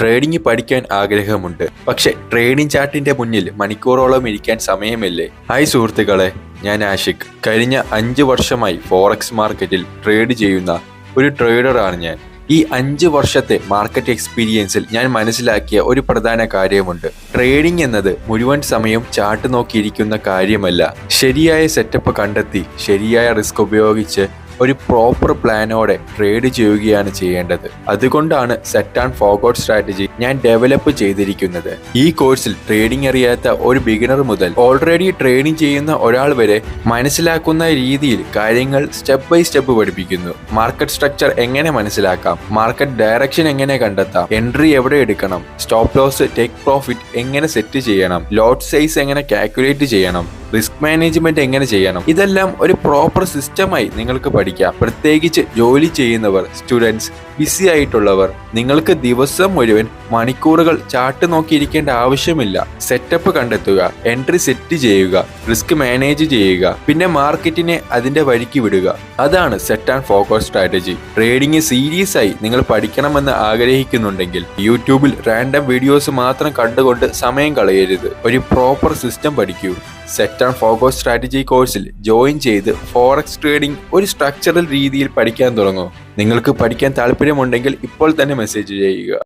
Trading പഠിക്കാൻ ആഗ്രഹമുണ്ട്, പക്ഷെ ട്രേഡിംഗ് ചാർട്ടിന്റെ മുന്നിൽ മണിക്കൂറോളം ഇരിക്കാൻ സമയമില്ലേ? ഹായ് സുഹൃത്തുക്കളെ, ഞാൻ ആഷിഖ്. കഴിഞ്ഞ 5 വർഷമായി ഫോറക്സ് മാർക്കറ്റിൽ ട്രേഡ് ചെയ്യുന്ന ഒരു ട്രേഡറാണ് ഞാൻ. ഈ 5 വർഷത്തെ മാർക്കറ്റ് എക്സ്പീരിയൻസിൽ ഞാൻ മനസ്സിലാക്കിയ ഒരു പ്രധാന കാര്യമുണ്ട്. ട്രേഡിംഗ് എന്നത് മുഴുവൻ സമയം ചാർട്ട് നോക്കിയിരിക്കുന്ന കാര്യമല്ല. ശരിയായ സെറ്റപ്പ് കണ്ടെത്തി ശരിയായ റിസ്ക് ഉപയോഗിച്ച് ഒരു പ്രോപ്പർ പ്ലാനോടെ ട്രേഡ് ചെയ്യുകയാണ് ചെയ്യേണ്ടത്. അതുകൊണ്ടാണ് സെറ്റ് ആൻഡ് ഫോർഗോട്ട് സ്ട്രാറ്റജി ഞാൻ ഡെവലപ്പ് ചെയ്തിരിക്കുന്നത്. ഈ കോഴ്സിൽ ട്രേഡിംഗ് അറിയാത്ത ഒരു ബിഗിനർ മുതൽ ഓൾറെഡി ട്രേഡിംഗ് ചെയ്യുന്ന ഒരാൾ വരെ മനസ്സിലാക്കുന്ന രീതിയിൽ കാര്യങ്ങൾ സ്റ്റെപ്പ് ബൈ സ്റ്റെപ്പ് പഠിപ്പിക്കുന്നു. മാർക്കറ്റ് സ്ട്രക്ചർ എങ്ങനെ മനസ്സിലാക്കാം, മാർക്കറ്റ് ഡയറക്ഷൻ എങ്ങനെ കണ്ടെത്താം, എൻട്രി എവിടെ എടുക്കണം, സ്റ്റോപ്പ് ലോസ്, ടേക്ക് പ്രോഫിറ്റ് എങ്ങനെ സെറ്റ് ചെയ്യണം, ലോട്ട് സൈസ് എങ്ങനെ കാൽക്കുലേറ്റ് ചെയ്യണം, റിസ്ക് മാനേജ്മെന്റ് എങ്ങനെ ചെയ്യണം, ഇതെല്ലാം ഒരു പ്രോപ്പർ സിസ്റ്റമായി നിങ്ങൾക്ക് പഠിക്കാം. പ്രത്യേകിച്ച് ജോലി ചെയ്യുന്നവർ, സ്റ്റുഡൻസ്, ബിസി ആയിട്ടുള്ളവർ, നിങ്ങൾക്ക് ദിവസം മുഴുവൻ മണിക്കൂറുകൾ ചാർട്ട് നോക്കിയിരിക്കേണ്ട ആവശ്യമില്ല. സെറ്റപ്പ് കണ്ടെത്തുക, എൻട്രി സെറ്റ് ചെയ്യുക, റിസ്ക് മാനേജ് ചെയ്യുക, പിന്നെ മാർക്കറ്റിനെ അതിന്റെ വഴിക്ക് വിടുക. അതാണ് set and focus strategy. Trading serious ആയി നിങ്ങൾ പഠിക്കണമെന്ന് ആഗ്രഹിക്കുന്നുണ്ടെങ്കിൽ യൂട്യൂബിൽ റാൻഡം വീഡിയോസ് മാത്രം കണ്ടുകൊണ്ട് സമയം കളയരുത്. ഒരു പ്രോപ്പർ സിസ്റ്റം പഠിക്കൂ. സെറ്റ് ആൻഡ് ഫോക്കസ് സ്ട്രാറ്റജി കോഴ്സിൽ ജോയിൻ ചെയ്ത് ഫോറക്സ് ട്രേഡിംഗ് ഒരു സ്ട്രക്ചറൽ രീതിയിൽ പഠിക്കാൻ തുടങ്ങൂ. നിങ്ങൾക്ക് പഠിക്കാൻ താല്പര്യമുണ്ടെങ്കിൽ ഇപ്പോൾ തന്നെ മെസ്സേജ് ചെയ്യുക.